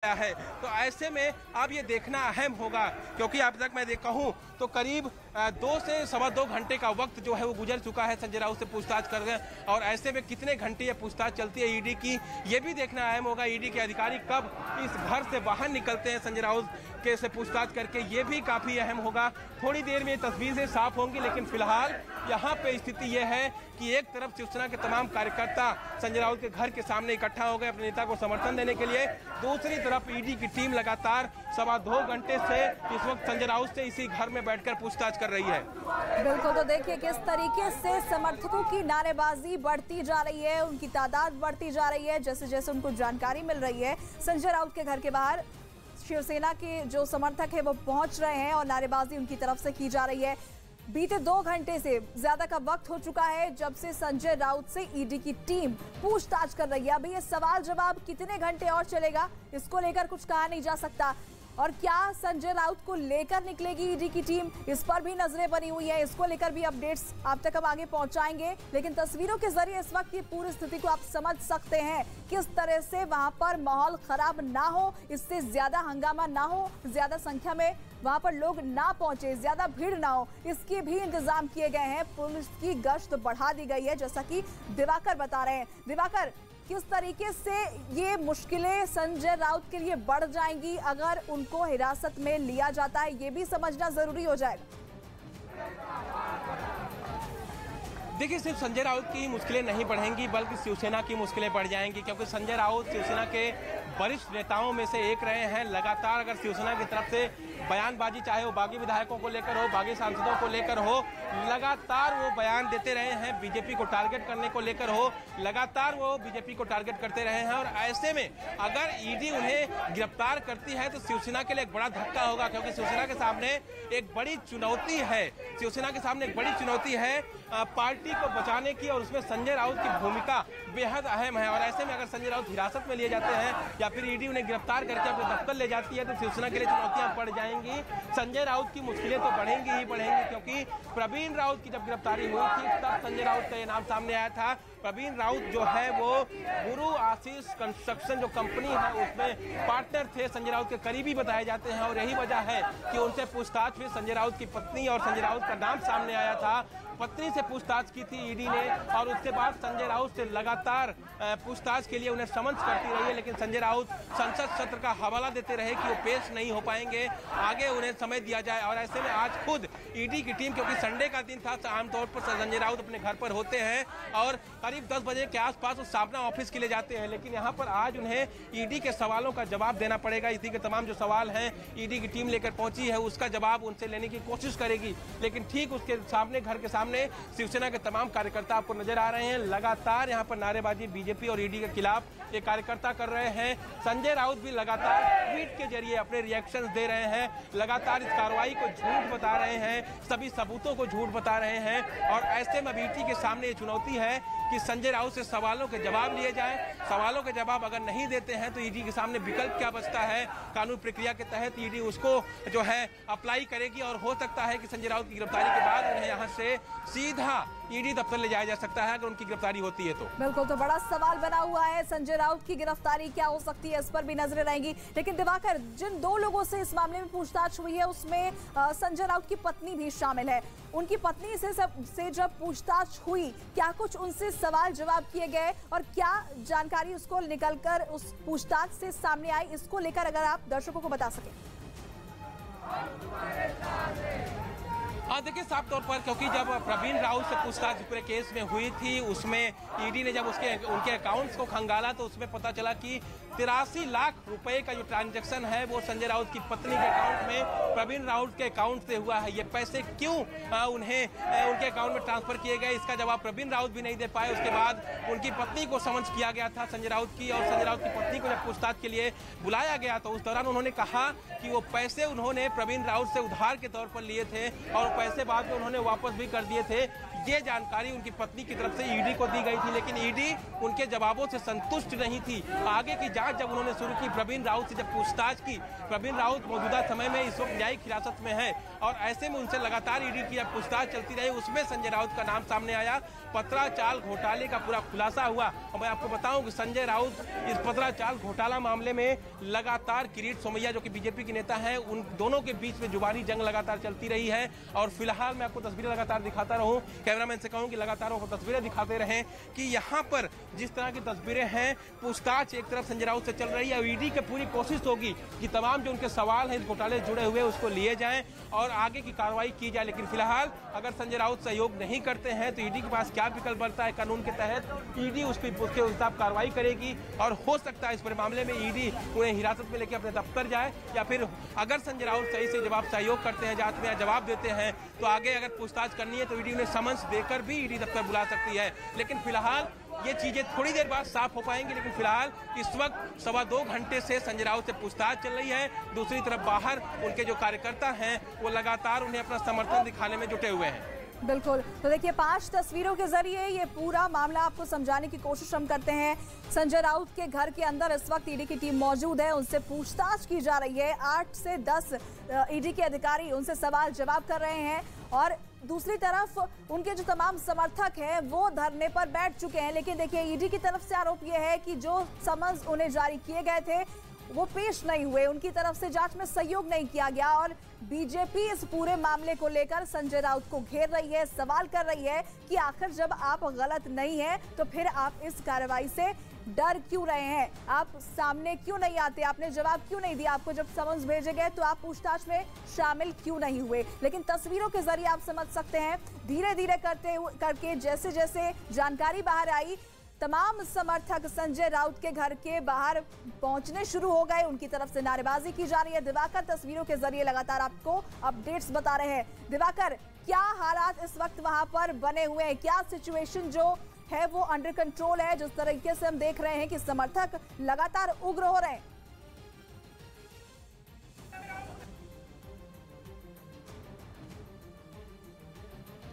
है। तो ऐसे में अब ये देखना अहम होगा, क्योंकि अब तक मैं कहूँ तो करीब 2 से सवा 2 घंटे का वक्त जो है वो गुजर चुका है संजय राउत से पूछताछ कर रहे हैं। और ऐसे में कितने घंटे ये पूछताछ चलती है ईडी की, ये भी देखना अहम होगा। ईडी के अधिकारी कब इस घर से बाहर निकलते हैं संजय राउत के से पूछताछ करके, ये भी काफी अहम होगा। थोड़ी देर में तस्वीरें साफ होंगी, लेकिन फिलहाल यहाँ पे स्थिति यह है कि एक तरफ शिवसेना के तमाम कार्यकर्ता संजय राउत के घर के सामने इकट्ठा हो गए अपने नेता को समर्थन देने के लिए। दूसरी तरफ ईडी की टीम लगातार सवा 2 घंटे से इस वक्त संजय राउत से इसी घर में बैठकर पूछताछ कर रही है। बिल्कुल, तो देखिए किस तरीके से समर्थकों की नारेबाजी बढ़ती जा रही है, उनकी तादाद बढ़ती जा रही है जैसे जैसे उनको जानकारी मिल रही है। संजय राउत के घर के बाहर शिवसेना के जो समर्थक है वो पहुंच रहे हैं और नारेबाजी उनकी तरफ से की जा रही है। बीते 2 घंटे से ज्यादा का वक्त हो चुका है जब से संजय राउत से ईडी की टीम पूछताछ कर रही है। अभी ये सवाल जवाब कितने घंटे और चलेगा, इसको लेकर कुछ कहा नहीं जा सकता। और क्या संजय राउत को लेकर निकलेगी ईडी की टीम, इस पर भी नजरें बनी हुई है। इसको लेकर भी अपडेट्स आप तक हम आगे पहुंचाएंगे, लेकिन तस्वीरों के जरिए इस वक्त की पूरी स्थिति को आप समझ सकते हैं किस तरह से वहां पर माहौल खराब ना हो, इससे ज्यादा हंगामा ना हो, ज्यादा संख्या में वहां पर लोग ना पहुंचे, ज्यादा भीड़ ना हो, इसके भी इंतजाम किए गए हैं। पुलिस की गश्त बढ़ा दी गई है, जैसा कि दिवाकर बता रहे हैं। दिवाकर, किस तरीके से ये मुश्किलें संजय राउत के लिए बढ़ जाएंगी अगर उनको हिरासत में लिया जाता है, ये भी समझना जरूरी हो जाएगा। देखिए, सिर्फ संजय राउत की मुश्किलें नहीं बढ़ेंगी बल्कि शिवसेना की मुश्किलें बढ़ जाएंगी, क्योंकि संजय राउत शिवसेना के वरिष्ठ नेताओं में से एक रहे हैं। लगातार अगर शिवसेना की तरफ से बयानबाजी, चाहे वो बागी विधायकों को लेकर हो, बागी सांसदों को लेकर हो, लगातार वो बयान देते रहे हैं। बीजेपी को टारगेट करने को लेकर हो, लगातार वो बीजेपी को टारगेट करते रहे हैं। और ऐसे में अगर ईडी उन्हें गिरफ्तार करती है तो शिवसेना के लिए एक बड़ा धक्का होगा, क्योंकि शिवसेना के सामने एक बड़ी चुनौती है। शिवसेना के सामने एक बड़ी चुनौती है पार्टी को बचाने की, और उसमें संजय राउत की भूमिका बेहद अहम है। और ऐसे में अगर संजय राउत हिरासत में लिए जाते हैं या फिर ईडी उन्हें गिरफ्तार करके अपने दफ्तर ले जाती है तो शिवसेना के लिए चुनौतियां बढ़ जाएंगी। संजय राउत की मुश्किलें तो बढ़ेंगी ही बढ़ेंगी, क्योंकि प्रवीण राउत की जब गिरफ्तारी हुई थी तब संजय राउत का ये नाम सामने आया था। प्रवीण राउत जो है वो गुरु आशीष कंस्ट्रक्शन जो कंपनी है उसमें पार्टनर थे, संजय राउत के करीबी बताए जाते हैं। और यही वजह है कि उनसे पूछताछ हुई। संजय राउत की पत्नी और संजय राउत का नाम सामने आया था। पत्नी से पूछताछ की थी ईडी ने, और उसके बाद संजय राउत से लगातार पूछताछ के लिए उन्हें समन्स करती रही है, लेकिन संजय राउत संसद सत्र का हवाला देते रहे कि वो पेश नहीं हो पाएंगे, आगे उन्हें समय दिया जाए। और ऐसे में आज खुद ईडी की टीम, क्योंकि संडे का दिन था, आमतौर पर संजय राउत अपने घर पर होते हैं और करीब 10 बजे के आसपास वो साबना ऑफिस के लिए जाते हैं, लेकिन यहाँ पर आज उन्हें ईडी के सवालों का जवाब देना पड़ेगा। इसी के तमाम जो सवाल हैं ईडी की टीम लेकर पहुंची है, उसका जवाब उनसे लेने की कोशिश करेगी। लेकिन ठीक उसके सामने, घर के सामने शिवसेना के तमाम कार्यकर्ता आपको नजर आ रहे हैं। लगातार यहाँ पर नारेबाजी बीजेपी और ईडी के खिलाफ ये कार्यकर्ता कर रहे हैं। संजय राउत भी लगातार ट्वीट के जरिए अपने रिएक्शंस दे रहे हैं, लगातार इस कार्रवाई को झूठ बता रहे हैं, सभी सबूतों को झूठ बता रहे हैं। और ऐसे में ईडी के सामने ये चुनौती है कि संजय राउत से सवालों के जवाब लिए जाए। सवालों के जवाब अगर नहीं देते हैं तो ईडी के सामने विकल्प क्या बचता है। कानून प्रक्रिया के तहत ईडी उसको जो है अप्लाई करेगी, और हो सकता है कि संजय राउत की गिरफ्तारी के बाद उन्हें यहाँ से सीधा ईडी दफ्तर ले जाया जा सकता है अगर उनकी गिरफ्तारी होती है तो। बिल्कुल, तो बड़ा सवाल बना हुआ है संजय राउत की गिरफ्तारी क्या हो सकती है, इस पर भी नजरें रहेंगी। लेकिन दिवाकर, जिन 2 लोगों से इस मामले में पूछताछ हुई है उसमें संजय राउत की पत्नी भी शामिल है। उनकी पत्नी से जब पूछताछ हुई, क्या कुछ उनसे सवाल जवाब किए गए और क्या जानकारी उसको निकलकर उस पूछताछ से सामने आई, इसको लेकर अगर आप दर्शकों को बता सकें। हाँ, देखिए, साफ तौर पर, क्योंकि जब प्रवीण राउत से पूछताछ पूरे केस में हुई थी, उसमें ईडी ने जब उनके अकाउंट्स को खंगाला तो उसमें पता चला कि 83 लाख रुपए का जो ट्रांजैक्शन है वो संजय राउत की पत्नी के अकाउंट में, प्रवीण राउत के अकाउंट से हुआ है। ये पैसे क्यों उन्हें उनके अकाउंट में ट्रांसफर किए गए, इसका जवाब प्रवीण राउत भी नहीं दे पाए। उसके बाद उनकी पत्नी को समन्स किया गया था संजय राउत की, और संजय राउत की पत्नी को जब पूछताछ के लिए बुलाया गया तो उस दौरान उन्होंने कहा कि वो पैसे उन्होंने प्रवीण राउत से उधार के तौर पर लिए थे और पैसे बाद में उन्होंने वापस भी कर दिए थे। ये जानकारी उनकी पत्नी की तरफ से ईडी को दी गई थी, लेकिन ईडी उनके जवाबों से संतुष्ट नहीं थी। आगे की जांच जब उन्होंने शुरू की, प्रवीण राउत से जब पूछताछ की, प्रवीण राउत मौजूदा समय में इस वक्त न्यायिक हिरासत में है और ऐसे में उनसे लगातार ईडी की जब पूछताछ चलती रही, उसमें संजय राउत का नाम सामने आया। पत्राचाल घोटाले का पूरा खुलासा हुआ और मैं आपको बताऊं कि संजय राउत इस पत्राचाल घोटाला मामले में लगातार किरीट सोमैया जो कि बीजेपी के नेता हैं, उन दोनों के बीच में जुबानी जंग लगातार चलती रही है। और फिलहाल मैं आपको तस्वीरें लगातार दिखाता रहूं, कैमरामैन से कहूं कि लगातार वो तस्वीरें दिखाते रहें कि यहाँ पर जिस तरह की तस्वीरें हैं, पूछताछ एक तरफ संजय राउत से चल रही है। ईडी की पूरी कोशिश होगी कि तमाम जो उनके सवाल हैं इस घोटाले से जुड़े हुए उसको लिए जाएं और आगे की कार्रवाई की जाए। लेकिन फिलहाल अगर संजय राउत सहयोग नहीं करते हैं तो ईडी के पास क्या विकल्प बनता है? कानून के तहत ईडी उसके हिसाब कार्रवाई करेगी और हो सकता है इस पर मामले में ईडी उन्हें हिरासत में लेकर अपने दफ्तर जाए, या फिर अगर संजय राउत सही से जवाब सहयोग करते हैं जांच में या जवाब देते हैं तो आगे अगर पूछताछ करनी है तो ईडी उन्हें समन्स देकर भी ईडी दफ्तर बुला सकती है। लेकिन फिलहाल ये चीजें थोड़ी देर बाद साफ हो पाएंगी। लेकिन फिलहाल इस वक्त 2.25 घंटे से संजय राउत से पूछताछ चल रही है। दूसरी तरफ बाहर उनके जो कार्यकर्ता हैं वो लगातार उन्हें अपना समर्थन दिखाने में जुटे हुए हैं। बिल्कुल, तो देखिए 5 तस्वीरों के जरिए ये पूरा मामला आपको समझाने की कोशिश हम करते हैं। संजय राउत के घर के अंदर इस वक्त ईडी की टीम मौजूद है, उनसे पूछताछ की जा रही है। 8 से 10 ईडी के अधिकारी उनसे सवाल जवाब कर रहे हैं और दूसरी तरफ उनके जो तमाम समर्थक हैं वो धरने पर बैठ चुके हैं। लेकिन देखिए ईडी की तरफ से आरोप यह है कि जो समन्स उन्हें जारी किए गए थे वो पेश नहीं हुए, उनकी तरफ से जांच में सहयोग नहीं किया गया और बीजेपी इस पूरे मामले को लेकर संजय राउत को घेर रही है, सवाल कर रही है कि आखिर जब आप गलत नहीं हैं तो फिर आप इस कार्रवाई से डर क्यों रहे हैं, आप सामने क्यों नहीं आते, आपने जवाब क्यों नहीं दिया, आपको जब समन्स भेजे गए तो आप पूछताछ में शामिल क्यों नहीं हुए। लेकिन तस्वीरों के जरिए आप समझ सकते हैं धीरे धीरे करके जैसे जैसे जानकारी बाहर आई, तमाम समर्थक संजय राउत के घर के बाहर पहुंचने शुरू हो गए, उनकी तरफ से नारेबाजी की जा रही है। दिवाकर तस्वीरों के जरिए लगातार आपको अपडेट्स बता रहे हैं। दिवाकर, क्या हालात इस वक्त वहां पर बने हुए हैं, क्या सिचुएशन जो है वो अंडर कंट्रोल है? जिस तरीके से हम देख रहे हैं कि समर्थक लगातार उग्र हो रहे हैं।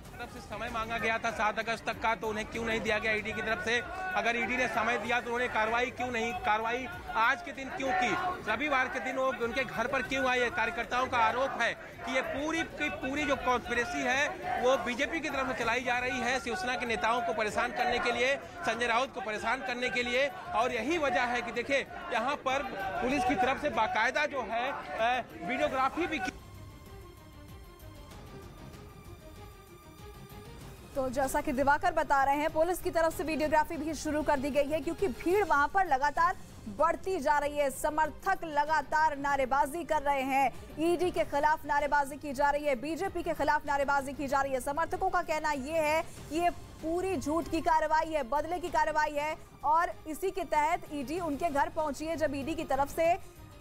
तरफ से समय मांगा गया था 7 अगस्त तक का, तो उन्हें क्यों नहीं दिया गया ईडी की तरफ से? अगर ईडी ने समय दिया तो उन्होंने कार्रवाई आज के दिन क्यों की? रविवार के दिन वो उनके घर पर क्यों आए? कार्यकर्ताओं का आरोप है कि ये पूरी की पूरी जो कॉन्स्पिरेसी है वो बीजेपी की तरफ से चलाई जा रही है, शिवसेना के नेताओं को परेशान करने के लिए, संजय राउत को परेशान करने के लिए। और यही वजह है कि देखिए यहाँ पर पुलिस की तरफ से बाकायदा जो है वीडियोग्राफी भी की। तो जैसा कि दिवाकर बता रहे हैं, पुलिस की तरफ से वीडियोग्राफी भी शुरू कर दी गई है क्योंकि भीड़ वहां पर लगातार बढ़ती जा रही है। समर्थक लगातार नारेबाजी कर रहे हैं, ईडी के खिलाफ नारेबाजी की जा रही है, बीजेपी के खिलाफ नारेबाजी की जा रही है। समर्थकों का कहना यह है कि ये पूरी झूठ की कार्रवाई है, बदले की कार्रवाई है और इसी के तहत ईडी उनके घर पहुंची है। जब ईडी की तरफ से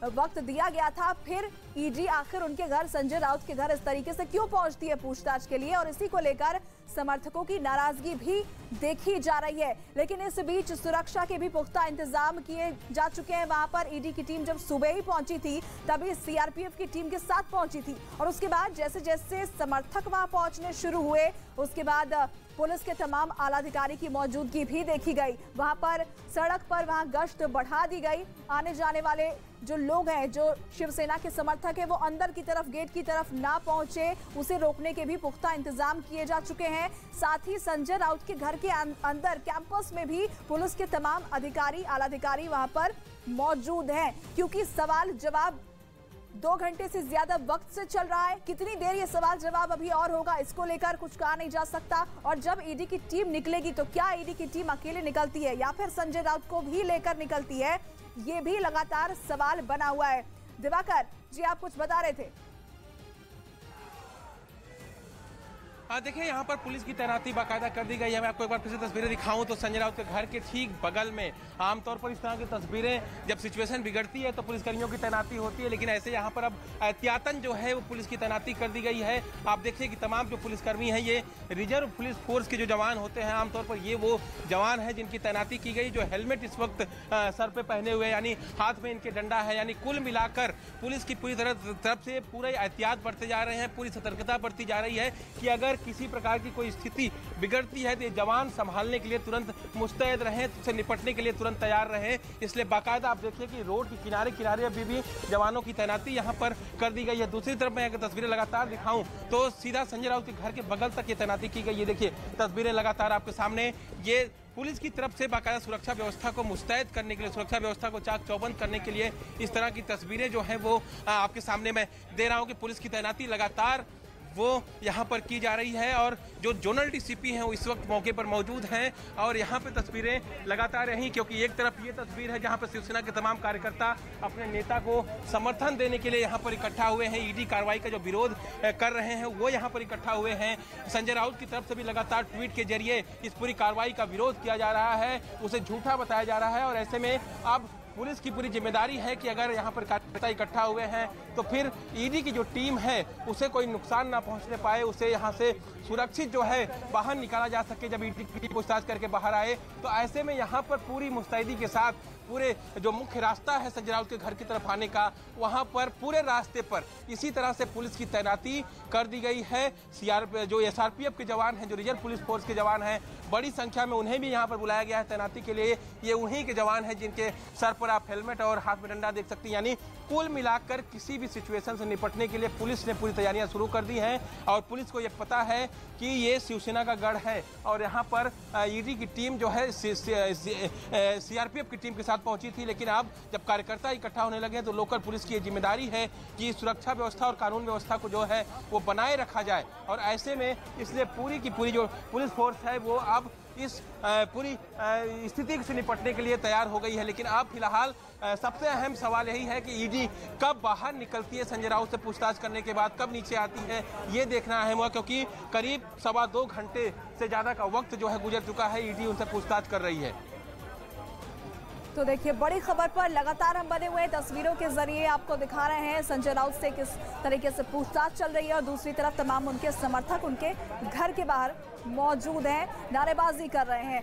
वक्त दिया गया था, फिर ईडी आखिर उनके घर, संजय राउत के घर इस तरीके से क्यों पहुंचती है पूछताछ के लिए, और इसी को लेकर समर्थकों की नाराजगी भी देखी जा रही है। लेकिन इस बीच सुरक्षा के भी पुख्ता इंतजाम किए जा चुके हैं। वहां पर ईडी की टीम जब सुबह ही पहुंची थी तभी सीआरपीएफ की टीम के साथ पहुंची थी और उसके बाद जैसे जैसे समर्थक वहां पहुंचने शुरू हुए उसके बाद पुलिस के तमाम आला अधिकारी की मौजूदगी भी देखी गई। वहां पर सड़क पर वहां गश्त बढ़ा दी गई। आने जाने वाले जो लोग हैं, जो शिवसेना के समर्थक हैं, वो अंदर की तरफ, गेट की तरफ ना पहुंचे, उसे रोकने के भी पुख्ता इंतजाम किए जा चुके हैं। साथ ही संजय राउत के घर के अंदर कैंपस में भी पुलिस के तमाम अधिकारी, आला अधिकारी वहां पर मौजूद हैं क्योंकि सवाल जवाब 2 घंटे से ज्यादा वक्त से चल रहा है। कितनी देर ये सवाल जवाब अभी और होगा, इसको लेकर कुछ कहा नहीं जा सकता। और जब ईडी की टीम निकलेगी तो क्या ईडी की टीम अकेले निकलती है या फिर संजय राउत को भी लेकर निकलती है, ये भी लगातार सवाल बना हुआ है। दिवाकर जी, आप कुछ बता रहे थे। देखिए यहाँ पर पुलिस की तैनाती बाकायदा कर दी गई है। मैं आपको एक बार फिर से तस्वीरें दिखाऊं तो संजय राउत के घर के ठीक बगल में आमतौर पर इस तरह की तस्वीरें जब सिचुएशन बिगड़ती है तो पुलिसकर्मियों की तैनाती होती है, लेकिन ऐसे यहाँ पर अब एहतियातन जो है वो पुलिस की तैनाती कर दी गई है। आप देखिए कि तमाम जो पुलिसकर्मी हैं ये रिजर्व पुलिस फोर्स के जो जवान होते हैं, आमतौर पर ये वो जवान हैं जिनकी तैनाती की गई, जो हेलमेट इस वक्त सर पे पहने हुए, यानी हाथ में इनके डंडा है। यानी कुल मिलाकर पुलिस की पूरी तरफ से पूरे एहतियात बरते जा रहे हैं, पूरी सतर्कता बरती जा रही है कि अगर अगर किसी प्रकार की कोई स्थिति बिगड़ती है तो ये जवान संभालने के लिए तुरंत मुस्तैद रहें, उससे निपटने के लिए तुरंत तैयार रहें। इसलिए बाकायदा आप देखिए कि रोड के किनारे किनारे अभी भी जवानों की तैनाती यहाँ पर कर दी गई है। दूसरी तरफ मैं अगर तस्वीरें लगातार दिखाऊं तो सीधा संजय राउत के घर के बगल तक ये तैनाती की गई है। देखिए तस्वीरें लगातार आपके सामने, ये पुलिस की तरफ से बाकायदा सुरक्षा व्यवस्था को मुस्तैद करने के लिए, सुरक्षा व्यवस्था को चाक चौबंद करने के लिए इस तरह की तस्वीरें जो हैं वो आपके सामने मैं दे रहा हूं कि पुलिस की तैनाती लगातार वो यहाँ पर की जा रही है। और जो जोनल डीसीपी हैं वो इस वक्त मौके पर मौजूद हैं और यहाँ पे तस्वीरें लगातार रहीं, क्योंकि एक तरफ ये तस्वीर है जहाँ पर शिवसेना के तमाम कार्यकर्ता अपने नेता को समर्थन देने के लिए यहाँ पर इकट्ठा हुए हैं। ईडी कार्रवाई का जो विरोध कर रहे हैं वो यहाँ पर इकट्ठा हुए हैं। संजय राउत की तरफ से भी लगातार ट्वीट के जरिए इस पूरी कार्रवाई का विरोध किया जा रहा है, उसे झूठा बताया जा रहा है। और ऐसे में अब पुलिस की पूरी जिम्मेदारी है कि अगर यहाँ पर कार्यकर्ता इकट्ठा हुए हैं तो फिर ईडी की जो टीम है उसे कोई नुकसान ना पहुँचने पाए, उसे यहाँ से सुरक्षित जो है बाहर निकाला जा सके। जब ईडी की पूछताछ करके बाहर आए तो ऐसे में यहाँ पर पूरी मुस्तैदी के साथ पूरे जो मुख्य रास्ता है संजय राउत के घर की तरफ आने का, वहाँ पर पूरे रास्ते पर इसी तरह से पुलिस की तैनाती कर दी गई है। जो SRPF के जवान हैं, जो रिजर्व पुलिस फोर्स के जवान हैं, बड़ी संख्या में उन्हें भी यहाँ पर बुलाया गया है तैनाती के लिए। ये उन्हीं के जवान हैं जिनके सर पर आप हेलमेट और हाथ में डंडा देख सकते हैं। यानी कुल मिलाकर किसी भी सिचुएशन से निपटने के लिए पुलिस ने पूरी तैयारियां शुरू कर दी हैं और पुलिस को ये पता है कि ये शिवसेना का गढ़ है और यहाँ पर ईडी की टीम जो है CRPF की टीम के साथ पहुंची थी। लेकिन अब जब कार्यकर्ता इकट्ठा होने लगे तो लोकल पुलिस की जिम्मेदारी है कि सुरक्षा व्यवस्था और कानून व्यवस्था को जो है वो बनाए रखा जाए। और ऐसे में इसलिए पूरी की पूरी जो पुलिस फोर्स है वो अब इस पूरी स्थिति से निपटने के लिए तैयार हो गई है। लेकिन अब फिलहाल सबसे अहम सवाल यही है कि ईडी कब बाहर निकलती है संजय राउत से पूछताछ करने के बाद, कब नीचे आती है, ये देखना अहम हुआ, क्योंकि करीब 2.25 घंटे से ज़्यादा का वक्त जो है गुजर चुका है। ईडी उनसे पूछताछ कर रही है। तो देखिए बड़ी खबर पर लगातार हम बने हुए हैं, तस्वीरों के जरिए आपको दिखा रहे हैं संजय राउत से किस तरीके से पूछताछ चल रही है और दूसरी तरफ तमाम उनके समर्थक उनके घर के बाहर मौजूद हैं, नारेबाजी कर रहे हैं।